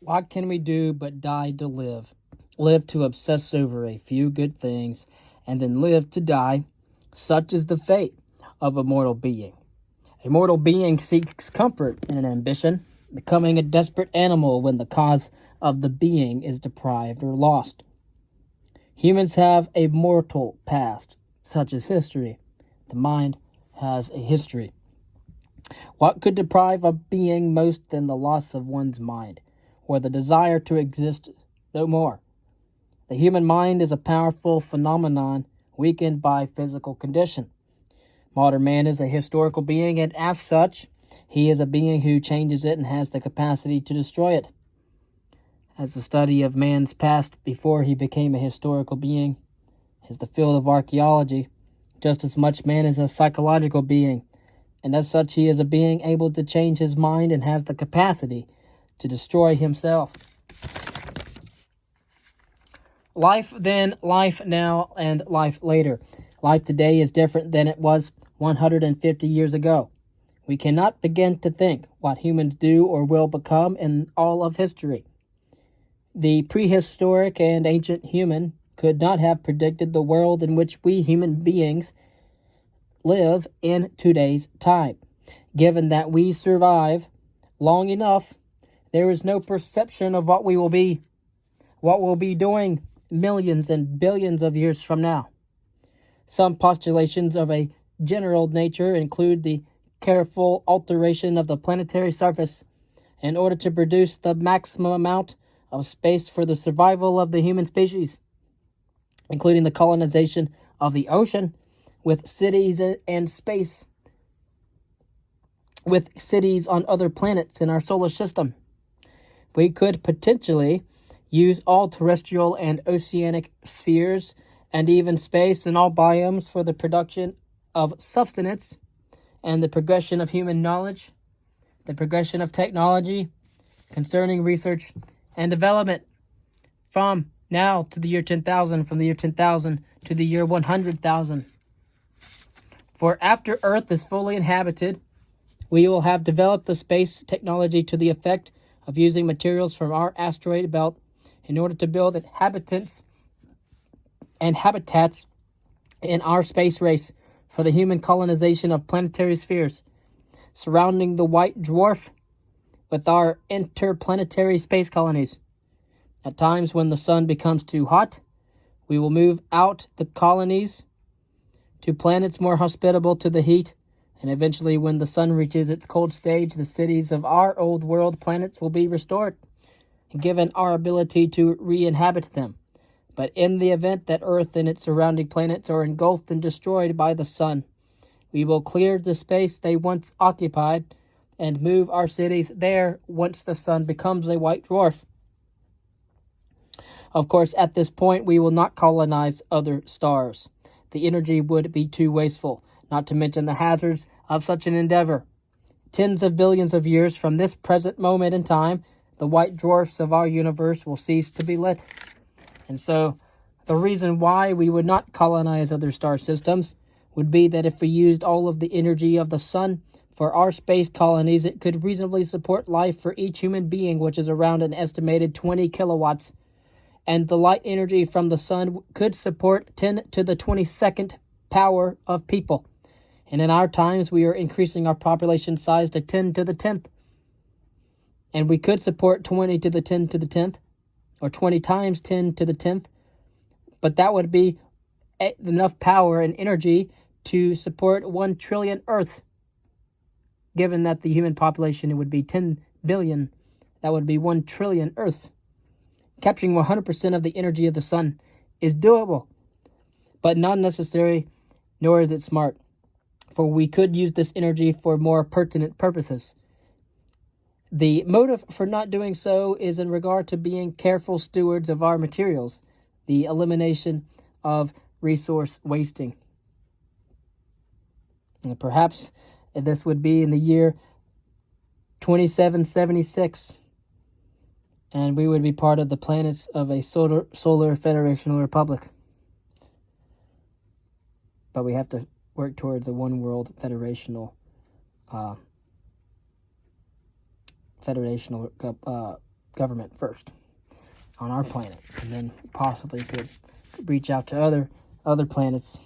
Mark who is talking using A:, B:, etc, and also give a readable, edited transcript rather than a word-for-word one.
A: What can we do but die to live? Live to obsess over a few good things, and then live to die. Such is the fate of a mortal being. A mortal being seeks comfort in an ambition, becoming a desperate animal when the cause of the being is deprived or lost. Humans have a mortal past, such as history. The mind has a history. What could deprive a being most than the loss of one's mind, or the desire to exist no more? The human mind is a powerful phenomenon weakened by physical condition. Modern man is a historical being, and as such, he is a being who changes it and has the capacity to destroy it. As the study of man's past before he became a historical being is the field of archaeology, just as much man is a psychological being, and as such he is a being able to change his mind and has the capacity to destroy himself. Life then, life now, and life later. Life today is different than it was 150 years ago. We cannot begin to think what humans do or will become in all of history. The prehistoric and ancient human could not have predicted the world in which we human beings live in today's time. Given that we survive long enough, there is no perception of what we'll be doing millions and billions of years from now. Some postulations of a general nature include the careful alteration of the planetary surface in order to produce the maximum amount of space for the survival of the human species, including the colonization of the ocean with cities and space, with cities on other planets in our solar system. We could potentially use all terrestrial and oceanic spheres and even space and all biomes for the production of sustenance and the progression of human knowledge, the progression of technology concerning research and development from now to the year 10,000, from the year 10,000 to the year 100,000. For after Earth is fully inhabited, we will have developed the space technology to the effect of using materials from our asteroid belt in order to build inhabitants and habitats in our space race for the human colonization of planetary spheres, surrounding the white dwarf with our interplanetary space colonies. At times when the sun becomes too hot, we will move out the colonies to planets more hospitable to the heat, and eventually when the sun reaches its cold stage, the cities of our old world planets will be restored, given our ability to re-inhabit them. But in the event that Earth and its surrounding planets are engulfed and destroyed by the sun, we will clear the space they once occupied and move our cities there once the sun becomes a white dwarf. Of course, at this point, we will not colonize other stars. The energy would be too wasteful, not to mention the hazards of such an endeavor. Tens of billions of years from this present moment in time, the white dwarfs of our universe will cease to be lit. And so, the reason why we would not colonize other star systems would be that if we used all of the energy of the sun for our space colonies, it could reasonably support life for each human being, which is around an estimated 20 kilowatts. And the light energy from the sun could support 10 to the 22nd power of people. And in our times, we are increasing our population size to 10 to the 10th. And we could support 20 to the 10 to the 10th, or 20 times 10 to the 10th. But that would be enough power and energy to support 1 trillion Earths. Given that the human population would be 10 billion, that would be 1 trillion Earths. Capturing 100% of the energy of the sun is doable, but not necessary, nor is it smart, for we could use this energy for more pertinent purposes. The motive for not doing so is in regard to being careful stewards of our materials, the elimination of resource wasting. And perhaps this would be in the year 2776. And we would be part of the planets of a solar federational republic. But we have to work towards a one world federational government first on our planet, and then possibly could reach out to other planets